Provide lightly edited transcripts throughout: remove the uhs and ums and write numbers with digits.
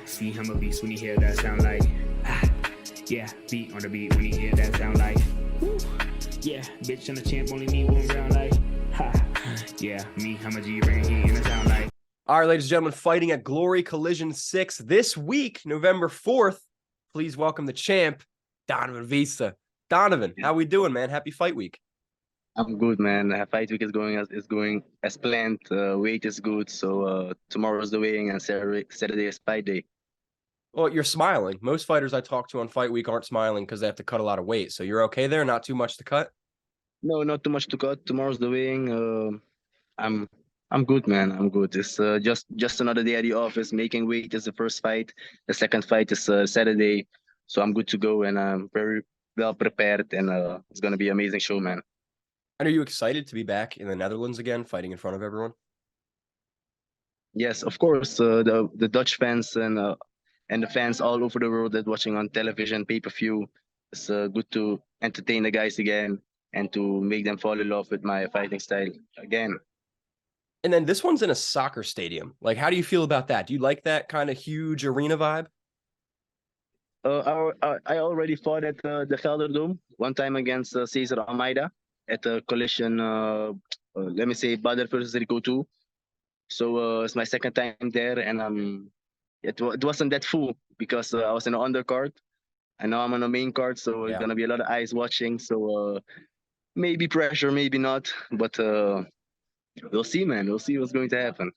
See him a beast when you hear that sound like yeah, beat on the beat when you hear that sound like woo. Yeah, bitch and the champ only need one round like yeah, me, I'm a G-Ring, he in the sound like. All right, ladies and gentlemen, fighting at Glory Collision 6 this week, November 4th. Please welcome the champ, Donovan Wisse. Donovan, how we doing, man? Happy fight week. I'm good, man. Fight week is going as planned. Weight is good, so tomorrow's the weighing and Saturday is fight day. Well, you're smiling. Most fighters I talk to on fight week aren't smiling because they have to cut a lot of weight. So you're okay there? Not too much to cut? No, not too much to cut. Tomorrow's the weighing. I'm good, man. I'm good. It's just another day at the office. Making weight is the first fight. The second fight is Saturday, so I'm good to go and I'm very well prepared. And it's gonna be an amazing show, man. And are you excited to be back in the Netherlands again, fighting in front of everyone? Yes, of course. The Dutch fans and the fans all over the world that watching on television, pay-per-view. It's good to entertain the guys again and to make them fall in love with my fighting style again. And then this one's in a soccer stadium. Like, how do you feel about that? Do you like that kind of huge arena vibe? I already fought at the Gelderdome one time against Cesar Almeida at a collision, let me say, Badr versus Rico 2. So it's my second time there, and it wasn't that full because I was in the undercard, and now I'm on the main card, so it's gonna be a lot of eyes watching. So maybe pressure, maybe not, but we'll see, man. We'll see what's going to happen.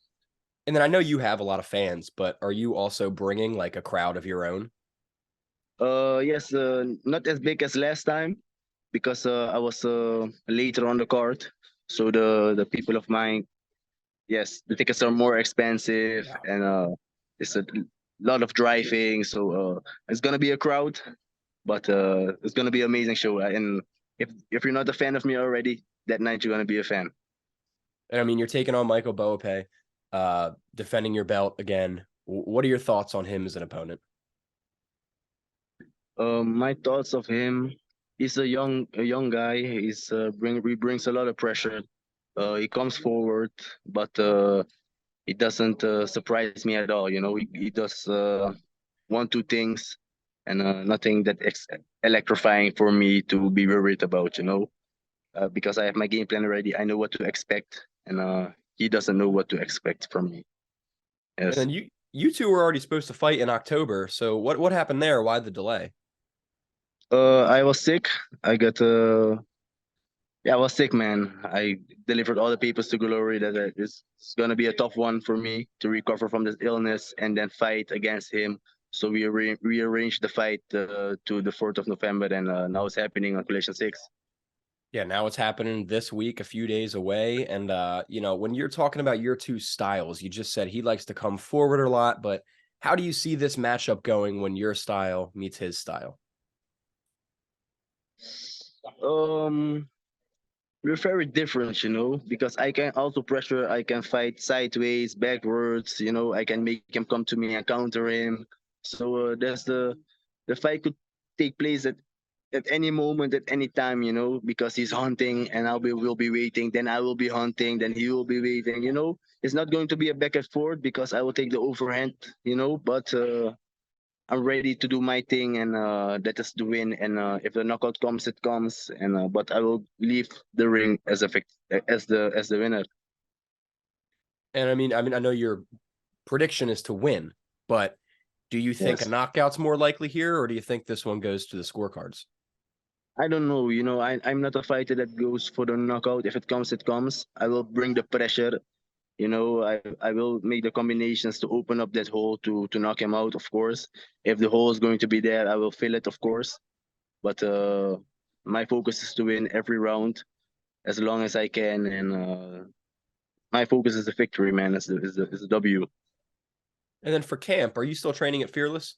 And then I know you have a lot of fans, but are you also bringing like a crowd of your own? Yes, not as big as last time because I was later on the card, so the people of mine. Yes, the tickets are more expensive, and it's a lot of driving. So it's gonna be a crowd, but it's gonna be an amazing show. And if you're not a fan of me already, that night you're gonna be a fan. And I mean, you're taking on Michael Boapeah, defending your belt again. What are your thoughts on him as an opponent? My thoughts of him. He's a young guy. He brings a lot of pressure. He comes forward, but it doesn't surprise me at all. You know, he does one, two things, and nothing that electrifying for me to be worried about. You know, because I have my game plan already. I know what to expect, and he doesn't know what to expect from me. Yes. And then you two were already supposed to fight in October. So what happened there? Why the delay? I was sick. I was sick, man. I delivered all the papers to Glory that it's gonna be a tough one for me to recover from this illness and then fight against him. So we rearranged the fight to the 4th of November, and now it's happening on Collision 6. Yeah, now it's happening this week, a few days away. And, you know, when you're talking about your two styles, you just said he likes to come forward a lot, but how do you see this matchup going when your style meets his style? We're very different, you know, because I can also pressure, I can fight sideways, backwards, you know, I can make him come to me and counter him. So there's the fight could take place at any moment, at any time, you know, because he's hunting and will be waiting, then I will be hunting, then he will be waiting, you know. It's not going to be a back and forth because I will take the overhand, you know, but I'm ready to do my thing, and that is to win. And if the knockout comes, it comes. And but I will leave the ring as the winner. And I mean, I know your prediction is to win, but do you think a knockout's more likely here, or do you think this one goes to the scorecards? I don't know. You know, I'm not a fighter that goes for the knockout. If it comes, it comes. I will bring the pressure. You know, I will make the combinations to open up that hole to knock him out, of course. If the hole is going to be there, I will fill it, of course. But my focus is to win every round as long as I can, and my focus is the victory, man. Is the W. And then for camp, are you still training at Fearless?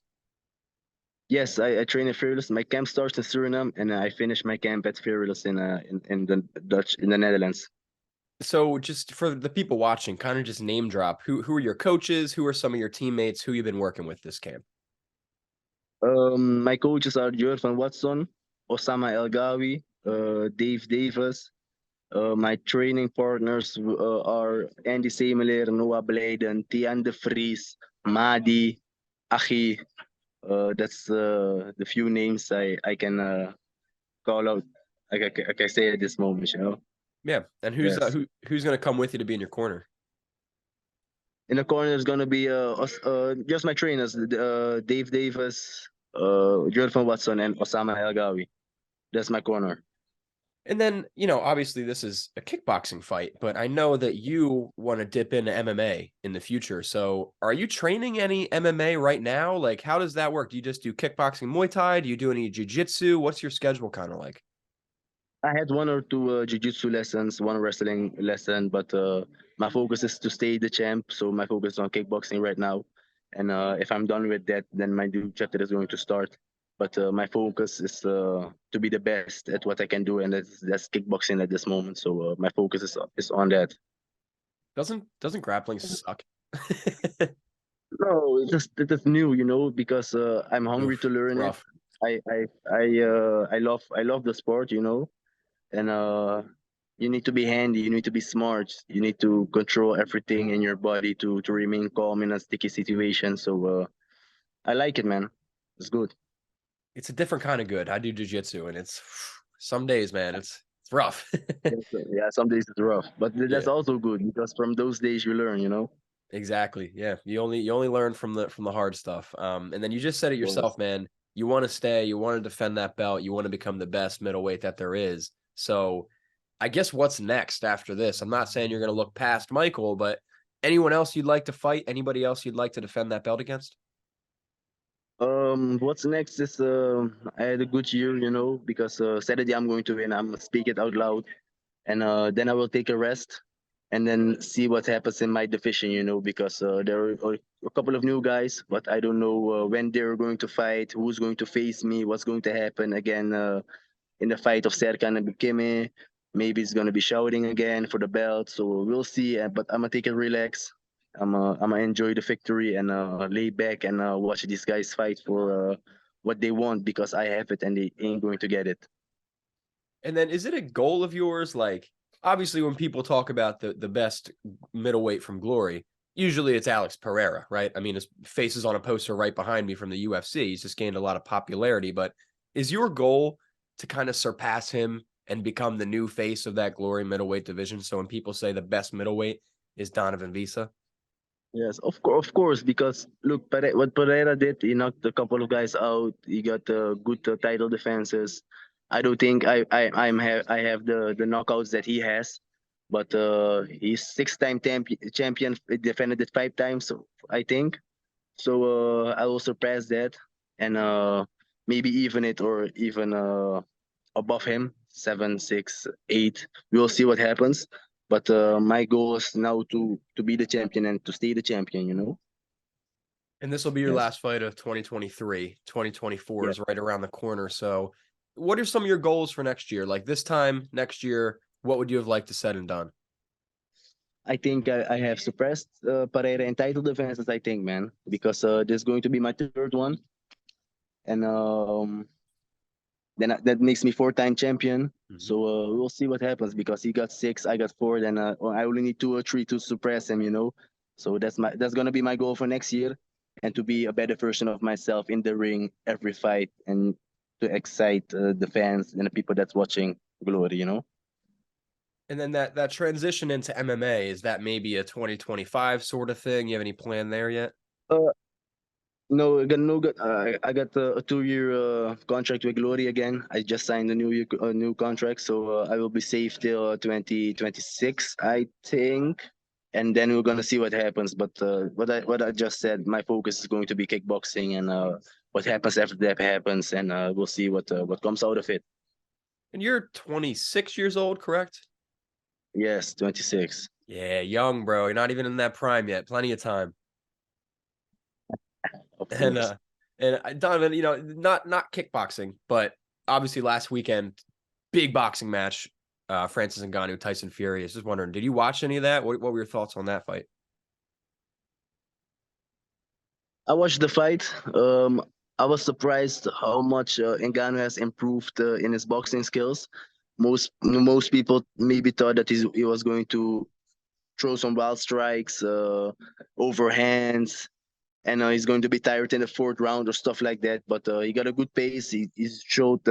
Yes, I train at Fearless. My camp starts in Suriname, and I finish my camp at Fearless in the Netherlands. So just for the people watching, kind of just name drop, who are your coaches? Who are some of your teammates? Who you've been working with this camp? My coaches are Jurvan Watson, Osama El Gawi, Dave Davis. My training partners are Andy Semeler, Noah Bladen, Tian de Vries, Madi, Achi. That's the few names I can call out. I can say at this moment, you know. Yeah. And Yes. who's going to come with you to be in your corner? In the corner is gonna be just my trainers, Dave Davis, Jonathan Watson, and Osama El Gawi. That's my corner. And then, obviously this is a kickboxing fight, but I know that you want to dip into MMA in the future. So are you training any MMA right now? Like, how does that work? Do you just do kickboxing, Muay Thai? Do you do any jiu-jitsu? What's your schedule kind of like? I had one or two jiu-jitsu lessons, one wrestling lesson, but my focus is to stay the champ. So my focus is on kickboxing right now. And if I'm done with that, then my new chapter is going to start. But my focus is to be the best at what I can do, and that's kickboxing at this moment. So my focus is on that. Doesn't grappling suck? No, it's just new, you know, because I'm hungry Oof, to it's learn it. rough. I love the sport, you know, and you need to be handy, you need to be smart, you need to control everything in your body to remain calm in a sticky situation. So I like it, man. It's good. It's a different kind of good. I do jiu-jitsu and it's some days, man, it's rough. Yeah, some days it's rough, but Yeah. that's also good because from those days you learn, you know. Exactly. Yeah. You only learn from the hard stuff. And then you just said it Well, yourself, man. You want to stay, you want to defend that belt, you want to become the best middleweight that there is. So I guess what's next after this? I'm not saying you're gonna look past Michael, but anyone else you'd like to fight? Anybody else you'd like to defend that belt against? what's next is I had a good year, you know, because Saturday I'm going to win. I'm gonna speak it out loud, and then I will take a rest and then see what happens in my division, you know, because there are a couple of new guys, but I don't know when they're going to fight, who's going to face me, what's going to happen again in the fight of Serkan and Bikime. Maybe it's going to be shouting again for the belt, so we'll see. But I'm gonna take it relax. I'm gonna enjoy the victory and lay back and watch these guys fight for what they want because I have it and they ain't going to get it. And then is it a goal of yours? Like, obviously, when people talk about the best middleweight from Glory, usually it's Alex Pereira, right? I mean, his face is on a poster right behind me from the UFC. He's just gained a lot of popularity. But is your goal to kind of surpass him and become the new face of that Glory middleweight division? So when people say the best middleweight is Donovan Wisse, Yes, of course, because look, what Pereira did, he knocked a couple of guys out. He got good title defenses. I don't think I have the knockouts that he has, but he's six-time champion. Defended it 5 times, so I think. So I will surpass that and maybe even it or even above him, 7, 6, 8. We'll see what happens. But my goal is now to be the champion and to stay the champion. You know. and this will be your Yes. last fight of 2023. 2024 Yeah. is right around the corner. So, what are some of your goals for next year? Like this time next year, what would you have liked to said and done? I think I have suppressed Pereira in title defenses. I think, man, because this is going to be my third one, and then that makes me four-time champion. Mhm. So we'll see what happens because he got 6, I got 4, then I only need 2 or 3 to suppress him. You know, so that's gonna be my goal for next year, and to be a better version of myself in the ring every fight, and to excite the fans and the people that's watching Glory. You know. And then that transition into MMA, is that maybe a 2025 sort of thing? You have any plan there yet? Uh, no, I got no good. I got a 2-year contract with Glory again. I just signed a new contract, so I will be safe till 2026, I think, and then we're gonna see what happens. But what I just said, my focus is going to be kickboxing, and what happens after that happens, and we'll see what comes out of it. And you're 26 years old, correct? Yes, 26. Yeah, young, bro. You're not even in that prime yet. Plenty of time. Of And course. Donovan, not kickboxing, but obviously last weekend, big boxing match. Francis Ngannou, Tyson Fury. I was just wondering, did you watch any of that? What were your thoughts on that fight? I watched the fight. I was surprised how much Ngannou has improved in his boxing skills. Most people maybe thought that he was going to throw some wild strikes, overhands, and he's going to be tired in the fourth round or stuff like that. But he got a good pace. He showed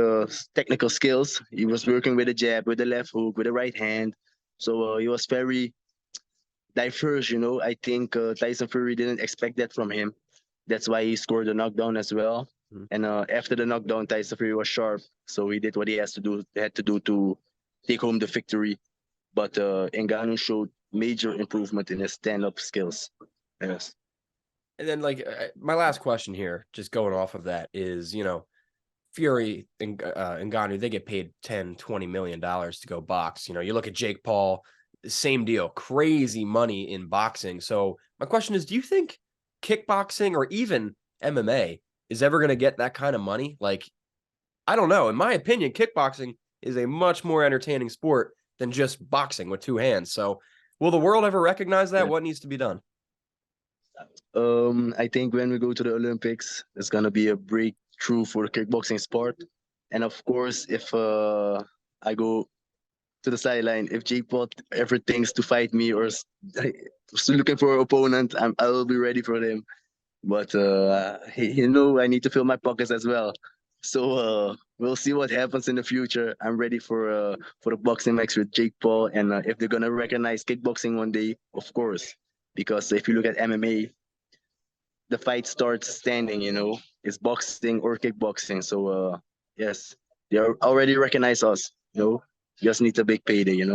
technical skills. He was working with the jab, with the left hook, with the right hand. So he was very diverse. I think Tyson Fury didn't expect that from him. That's why he scored a knockdown as well. Mhm. And after the knockdown, Tyson Fury was sharp, so he did what he had to do to take home the victory. But Ngannou showed major improvement in his stand-up skills. Yes. And then, like, my last question here, just going off of that, is, Fury and Ngannou, they get paid $10-20 million to go box. You look at Jake Paul, same deal, crazy money in boxing. So my question is, do you think kickboxing or even MMA is ever going to get that kind of money? Like, I don't know. In my opinion, kickboxing is a much more entertaining sport than just boxing with two hands. So will the world ever recognize that? Yeah. What needs to be done? I think when we go to the Olympics, it's gonna be a breakthrough for the kickboxing sport. And of course, if I go to the sideline, if Jake Paul ever thinks to fight me or still looking for an opponent, I'll be ready for him. But I need to fill my pockets as well. So we'll see what happens in the future. I'm ready for the boxing match with Jake Paul, and if they're gonna recognize kickboxing one day, of course, because if you look at MMA, the fight starts standing. It's boxing or kickboxing. So yes, they already recognize us. Just need a big payday.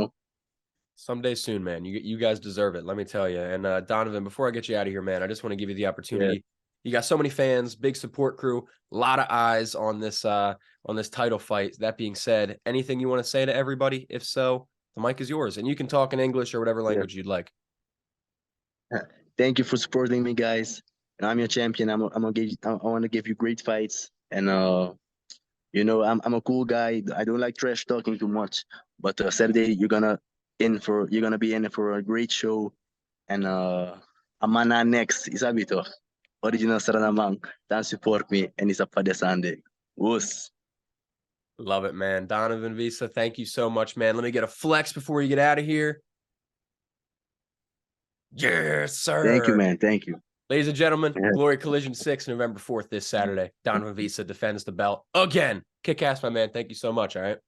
Someday soon, man. You guys deserve it. Let me tell you. And Donovan, before I get you out of here, man, I just want to give you the opportunity. You got so many fans, big support crew, a lot of eyes on this title fight. That being said, anything you want to say to everybody? If so, the mic is yours, and you can talk in English or whatever language you'd like. Thank you for supporting me, guys. And I'm your champion. I want to give you great fights. And I'm a cool guy. I don't like trash talking too much. But Saturday you're gonna be in for a great show. And Amana next, isabi to. Original Saranamang, dan support me and isa pa de Sunday. Woos. Love it, man. Donovan Wisse, thank you so much, man. Let me get a flex before you get out of here. Yes, sir. Thank you, man. Thank you. Ladies and gentlemen, Yeah. Glory Collision 6, November 4th, this Saturday. Donovan Wisse defends the belt again. Kick ass, my man. Thank you so much, all right?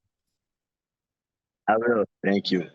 I will. Thank you.